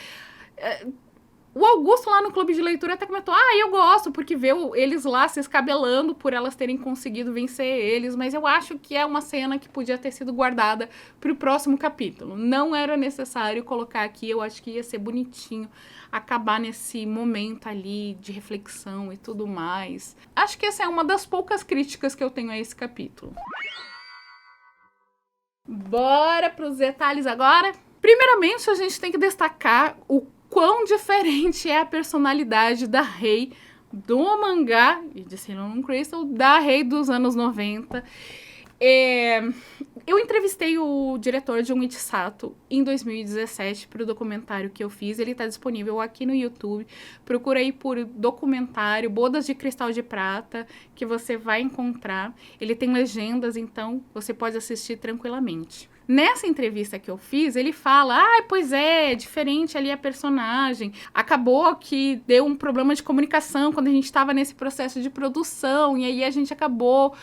O Augusto lá no clube de leitura até comentou, eu gosto, porque vê eles lá se escabelando por elas terem conseguido vencer eles, mas eu acho que é uma cena que podia ter sido guardada para o próximo capítulo. Não era necessário colocar aqui, eu acho que ia ser bonitinho acabar nesse momento ali de reflexão e tudo mais. Acho que essa é uma das poucas críticas que eu tenho a esse capítulo. Bora para os detalhes agora? Primeiramente, a gente tem que destacar o quão diferente é a personalidade da Rei do mangá e de Sailor Moon Crystal, da Rei dos anos 90. Eu entrevistei o diretor Junichi Sato em 2017 para o documentário que eu fiz. Ele está disponível aqui no YouTube. Procura aí por documentário Bodas de Cristal de Prata, que você vai encontrar. Ele tem legendas, então você pode assistir tranquilamente. Nessa entrevista que eu fiz, ele fala, pois é diferente ali a personagem. Acabou que deu um problema de comunicação quando a gente estava nesse processo de produção, e aí a gente acabou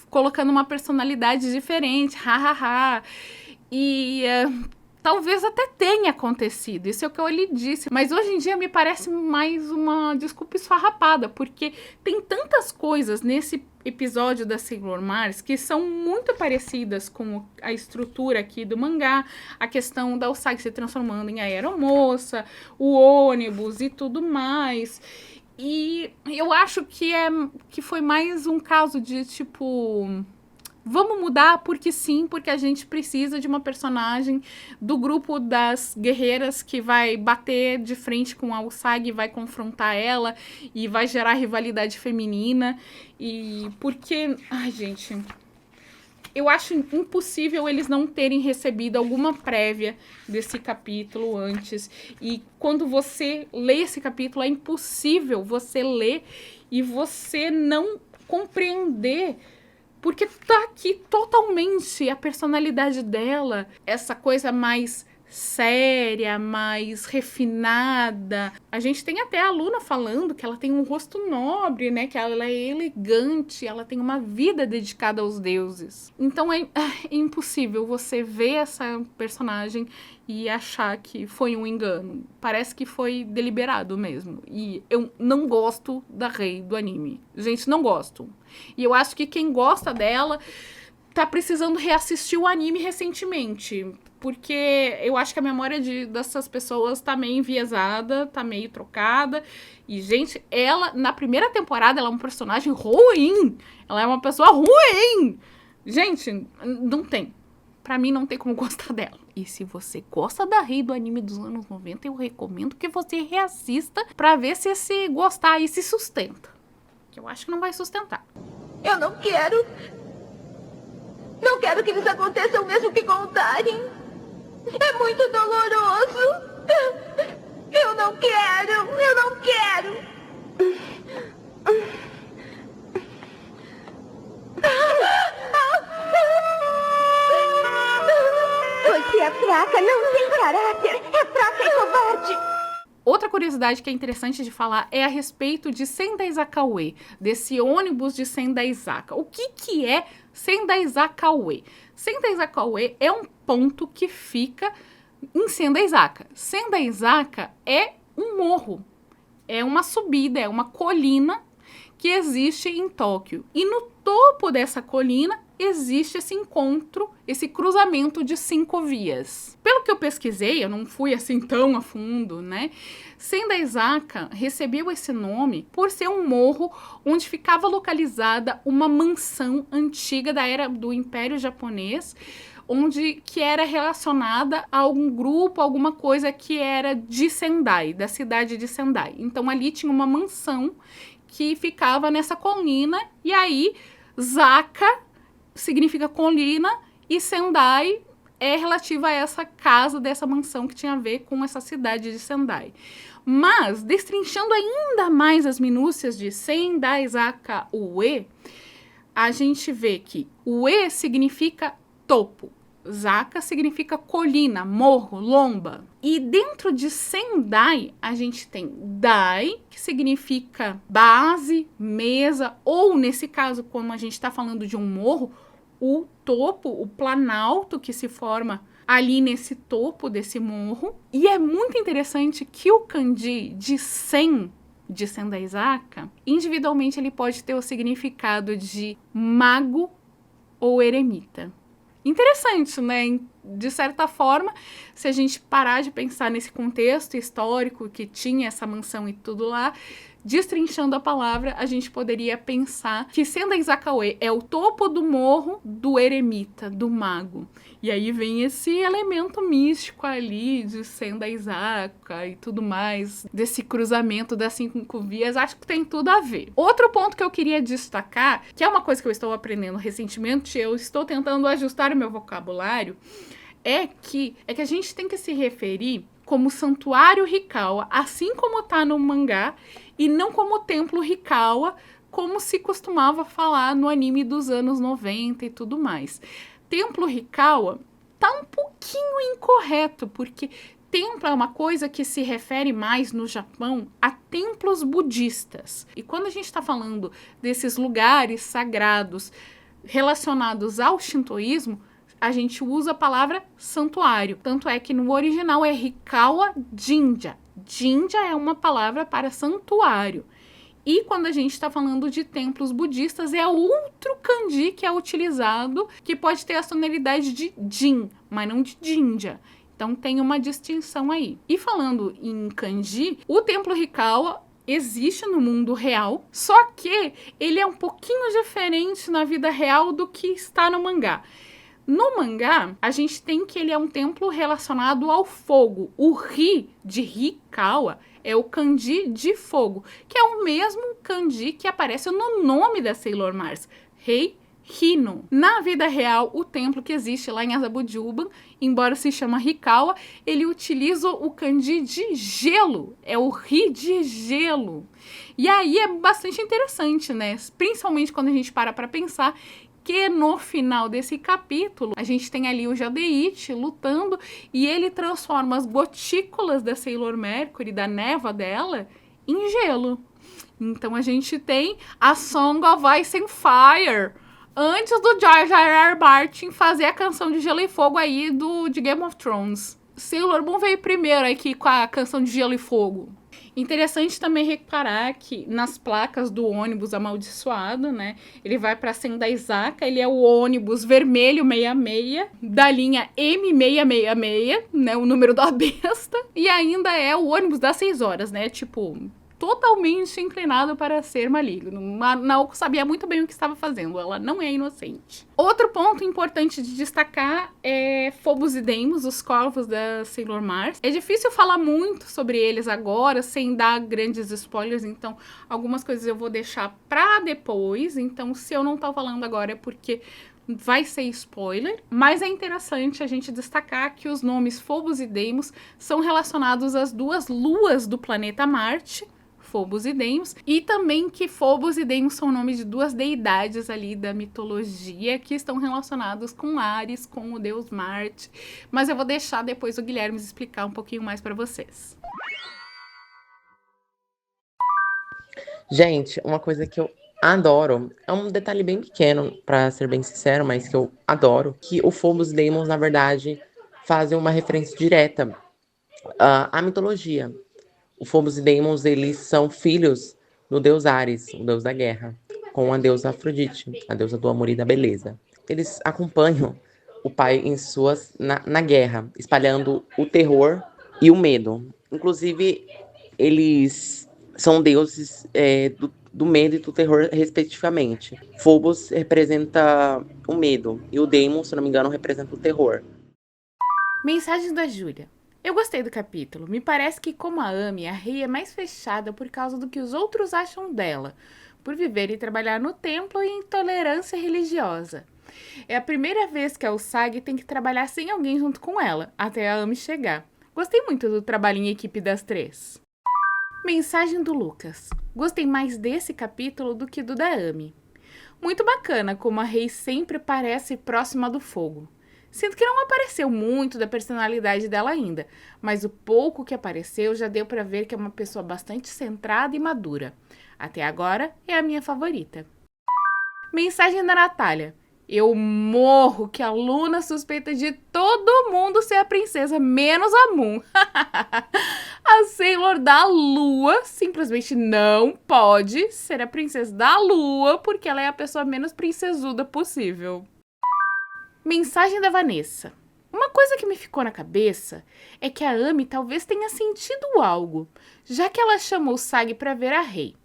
colocando uma personalidade diferente, hahaha. E talvez até tenha acontecido, isso é o que eu lhe disse, mas hoje em dia me parece mais uma desculpa esfarrapada, porque tem tantas coisas nesse episódio da Sailor Mars que são muito parecidas com a estrutura aqui do mangá, a questão da Usagi se transformando em aeromoça, o ônibus e tudo mais. E eu acho que foi mais um caso de tipo, vamos mudar porque sim, porque a gente precisa de uma personagem do grupo das guerreiras que vai bater de frente com a Usagi, vai confrontar ela e vai gerar rivalidade feminina. E porque, gente, eu acho impossível eles não terem recebido alguma prévia desse capítulo antes. E quando você lê esse capítulo, é impossível você ler e você não compreender Porque tá aqui totalmente a personalidade dela, essa coisa mais séria, mais refinada. A gente tem até a Luna falando que ela tem um rosto nobre, né? Que ela é elegante, ela tem uma vida dedicada aos deuses. Então é impossível você ver essa personagem e achar que foi um engano. Parece que foi deliberado mesmo. E eu não gosto da Rei do anime. Gente, não gosto. E eu acho que quem gosta dela tá precisando reassistir o anime recentemente. Porque eu acho que a memória dessas pessoas tá meio enviesada, tá meio trocada. E, gente, ela, na primeira temporada, ela é um personagem ruim. Ela é uma pessoa ruim. Gente, não tem. Pra mim, não tem como gostar dela. E se você gosta da Rei do anime dos anos 90, eu recomendo que você reassista pra ver se esse gostar aí se sustenta. Que eu acho que não vai sustentar. Eu não quero. Não quero que eles aconteçam mesmo que contarem. É muito doloroso. Eu não quero. Eu não quero. Você é fraca, não tem caráter. É fraca e covarde. Outra curiosidade que é interessante de falar é a respeito de Sendaizaka-ue, desse ônibus de Sendaizaka. O que é Sendaizaka-ue? Sendaizaka-ue é um ponto que fica em Sendaizaka. Sendaizaka é um morro, é uma subida, é uma colina que existe em Tóquio. E no topo dessa colina existe esse encontro, esse cruzamento de 5 vias. Pelo que eu pesquisei, eu não fui assim tão a fundo, né? Sendaizaka recebeu esse nome por ser um morro onde ficava localizada uma mansão antiga da era do Império Japonês, que era relacionada a algum grupo, alguma coisa que era de Sendai, da cidade de Sendai. Então ali tinha uma mansão que ficava nessa colina, e aí Zaka significa colina e Sendai é relativa a essa casa dessa mansão que tinha a ver com essa cidade de Sendai. Mas, destrinchando ainda mais as minúcias de Sendaizaka-ue, a gente vê que ue significa topo, Zaka significa colina, morro, lomba. E dentro de Sendai, a gente tem Dai, que significa base, mesa, ou nesse caso, como a gente está falando de um morro, o topo, o planalto que se forma ali nesse topo desse morro. E é muito interessante que o kanji de Sen, de Sendaizaka, individualmente ele pode ter o significado de mago ou eremita. Interessante, né? De certa forma, se a gente parar de pensar nesse contexto histórico que tinha essa mansão e tudo lá, destrinchando a palavra, a gente poderia pensar que Sendaizaka-ue é o topo do morro do eremita, do mago. E aí vem esse elemento místico ali de Sendaizaka e tudo mais, desse cruzamento das 5 vias, acho que tem tudo a ver. Outro ponto que eu queria destacar, que é uma coisa que eu estou aprendendo recentemente, eu estou tentando ajustar o meu vocabulário, é que a gente tem que se referir como Santuário Hikawa, assim como tá no mangá, e não como Templo Hikawa, como se costumava falar no anime dos anos 90 e tudo mais. Templo Hikawa tá um pouquinho incorreto, porque templo é uma coisa que se refere mais no Japão a templos budistas. E quando a gente está falando desses lugares sagrados relacionados ao shintoísmo, a gente usa a palavra santuário. Tanto é que no original é Hikawa Jinja. Jinja é uma palavra para santuário. E quando a gente está falando de templos budistas, é outro kanji que é utilizado, que pode ter a sonoridade de Jin, mas não de Jinja. Então tem uma distinção aí. E falando em kanji, o templo Hikawa existe no mundo real, só que ele é um pouquinho diferente na vida real do que está no mangá. No mangá, a gente tem que ele é um templo relacionado ao fogo. O Ri de Hikawa é o kanji de fogo, que é o mesmo kanji que aparece no nome da Sailor Mars, Rei Hino. Na vida real, o templo que existe lá em Azabujuban, embora se chama Hikawa, ele utiliza o kanji de gelo, é o Ri de gelo. E aí é bastante interessante, né? Principalmente quando a gente para pensar que no final desse capítulo a gente tem ali o Jadeite lutando e ele transforma as gotículas da Sailor Mercury, da névoa dela, em gelo. Então a gente tem a Song of Ice and Fire, antes do George R. R. Martin fazer a canção de Gelo e Fogo aí de Game of Thrones. Sailor Moon veio primeiro aqui com a canção de Gelo e Fogo. Interessante também reparar que nas placas do ônibus amaldiçoado, né? Ele vai para Sendai Zaka, ele é o ônibus vermelho 66, da linha M666, né? O número da besta. E ainda é o ônibus das 6 horas, né? Tipo, totalmente inclinado para ser maligno. A Naoko sabia muito bem o que estava fazendo, ela não é inocente. Outro ponto importante de destacar é Phobos e Deimos, os corvos da Sailor Mars. É difícil falar muito sobre eles agora, sem dar grandes spoilers, então algumas coisas eu vou deixar para depois, então se eu não tô falando agora é porque vai ser spoiler, mas é interessante a gente destacar que os nomes Phobos e Deimos são relacionados às duas luas do planeta Marte, Phobos e Deimos, e também que Phobos e Deimos são nomes de duas deidades ali da mitologia que estão relacionados com Ares, com o deus Marte, mas eu vou deixar depois o Guilherme explicar um pouquinho mais para vocês. Gente, uma coisa que eu adoro, é um detalhe bem pequeno, pra ser bem sincero, mas que eu adoro, que o Phobos e Deimos, na verdade, fazem uma referência direta à mitologia. O Phobos e Deimos, eles são filhos do deus Ares, o deus da guerra, com a deusa Afrodite, a deusa do amor e da beleza. Eles acompanham o pai na guerra, espalhando o terror e o medo. Inclusive, eles são deuses do medo e do terror, respectivamente. Phobos representa o medo e o Deimos, se não me engano, representa o terror. Mensagem da Júlia. Eu gostei do capítulo. Me parece que, como a Ami, a Rei é mais fechada por causa do que os outros acham dela, por viver e trabalhar no templo e intolerância religiosa. É a primeira vez que a Usagi tem que trabalhar sem alguém junto com ela, até a Ami chegar. Gostei muito do trabalho em equipe das três. Mensagem do Lucas. Gostei mais desse capítulo do que do da Ami. Muito bacana como a Rei sempre parece próxima do fogo. Sinto que não apareceu muito da personalidade dela ainda, mas o pouco que apareceu já deu pra ver que é uma pessoa bastante centrada e madura. Até agora é a minha favorita. Mensagem da Natália. Eu morro que a Luna suspeita de todo mundo ser a princesa, menos a Moon. A Sailor da Lua simplesmente não pode ser a princesa da Lua porque ela é a pessoa menos princesuda possível. Mensagem da Vanessa. Uma coisa que me ficou na cabeça é que a Ami talvez tenha sentido algo, já que ela chamou o Sag para ver a Rei.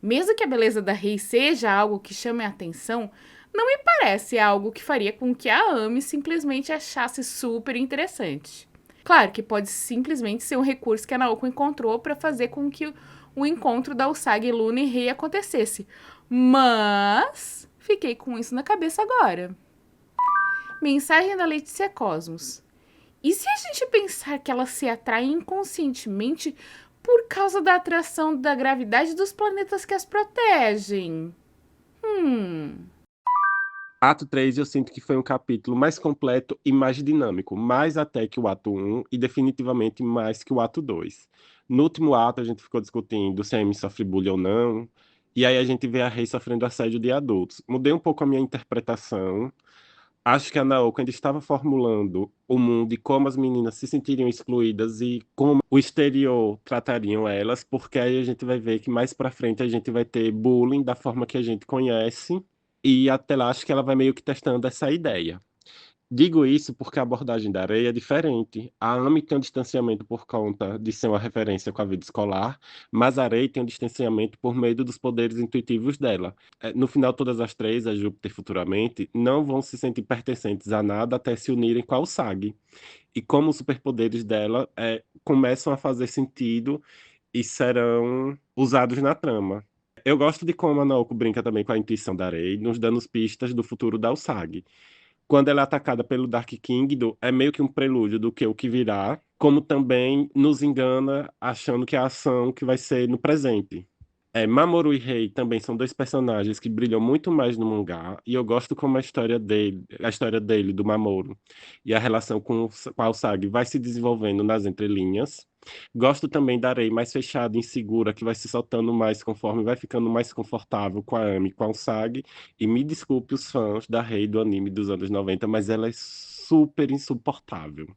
Mesmo que a beleza da Rei seja algo que chame a atenção, não me parece algo que faria com que a Ami simplesmente achasse super interessante. Claro que pode simplesmente ser um recurso que a Naoko encontrou para fazer com que o encontro da Usagi, Luna e Rei acontecesse, mas fiquei com isso na cabeça agora. Mensagem da Letícia Cosmos. E se a gente pensar que elas se atraem inconscientemente por causa da atração da gravidade dos planetas que as protegem? Ato 3 eu sinto que foi um capítulo mais completo e mais dinâmico, mais até que o ato 1 e definitivamente mais que o ato 2. No último ato a gente ficou discutindo se a Amy sofre bullying ou não, e aí a gente vê a Rei sofrendo assédio de adultos. Mudei um pouco a minha interpretação. Acho que a Naoko ainda estava formulando o mundo e como as meninas se sentiriam excluídas e como o exterior tratariam elas, porque aí a gente vai ver que mais pra frente a gente vai ter bullying da forma que a gente conhece, e até lá acho que ela vai meio que testando essa ideia. Digo isso porque a abordagem da Areia é diferente. A Amy tem um distanciamento por conta de ser uma referência com a vida escolar, mas a Areia tem um distanciamento por meio dos poderes intuitivos dela. No final, todas as três, a Júpiter futuramente, não vão se sentir pertencentes a nada até se unirem com a Usagi. E como os superpoderes dela começam a fazer sentido e serão usados na trama. Eu gosto de como a Naoko brinca também com a intuição da Rei, nos dando pistas do futuro da Usagi. Quando ela é atacada pelo Dark Kingdom, é meio que um prelúdio do que o que virá, como também nos engana achando que é a ação que vai ser no presente. Mamoru e Rei também são dois personagens que brilham muito mais no mangá, e eu gosto como a história dele, do Mamoru, e a relação com a Usagi vai se desenvolvendo nas entrelinhas. Gosto também da Rei mais fechada, insegura, que vai se soltando mais conforme vai ficando mais confortável com a Ami, com a Usagi. E me desculpe os fãs da Rei do anime dos anos 90, mas ela é super insuportável.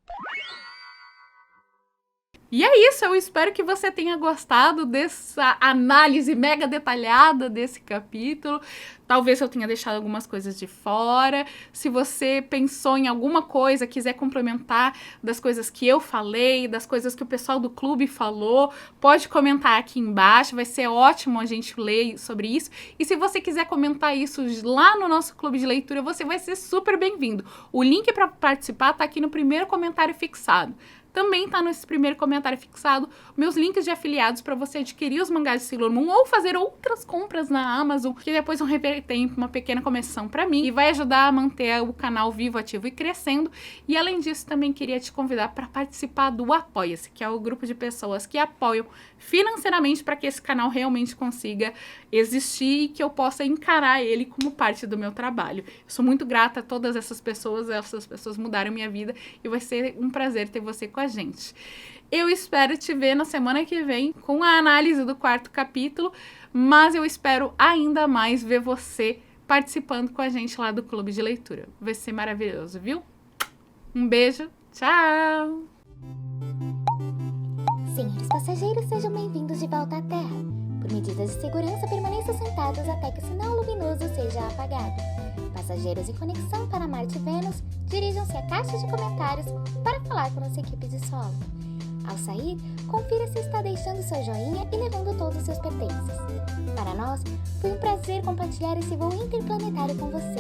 E é isso, eu espero que você tenha gostado dessa análise mega detalhada desse capítulo. Talvez eu tenha deixado algumas coisas de fora. Se você pensou em alguma coisa, quiser complementar das coisas que eu falei, das coisas que o pessoal do clube falou, pode comentar aqui embaixo. Vai ser ótimo a gente ler sobre isso. E se você quiser comentar isso lá no nosso clube de leitura, você vai ser super bem-vindo. O link para participar tá aqui no primeiro comentário fixado. Também tá nesse primeiro comentário fixado meus links de afiliados para você adquirir os mangás de Sailor Moon ou fazer outras compras na Amazon, que depois vão reverter em uma pequena comissão para mim e vai ajudar a manter o canal vivo, ativo e crescendo. E além disso, também queria te convidar para participar do Apoia-se, que é o grupo de pessoas que apoiam financeiramente para que esse canal realmente consiga existir e que eu possa encarar ele como parte do meu trabalho. Eu sou muito grata a todas essas pessoas mudaram minha vida e vai ser um prazer ter você com a gente. Eu espero te ver na semana que vem com a análise do 4º capítulo, mas eu espero ainda mais ver você participando com a gente lá do clube de leitura. Vai ser maravilhoso, viu? Um beijo, tchau! Senhores passageiros, sejam bem-vindos de volta à Terra. Por medidas de segurança, permaneçam sentados até que o sinal luminoso seja apagado. Passageiros em conexão para Marte e Vênus, dirijam-se à caixa de comentários para falar com nossa equipe de solo. Ao sair, confira se está deixando seu joinha e levando todos os seus pertences. Para nós, foi um prazer compartilhar esse voo interplanetário com você.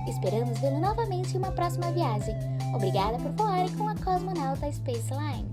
Esperamos vê-lo novamente em uma próxima viagem. Obrigada por voarem com a cosmonauta Space Line.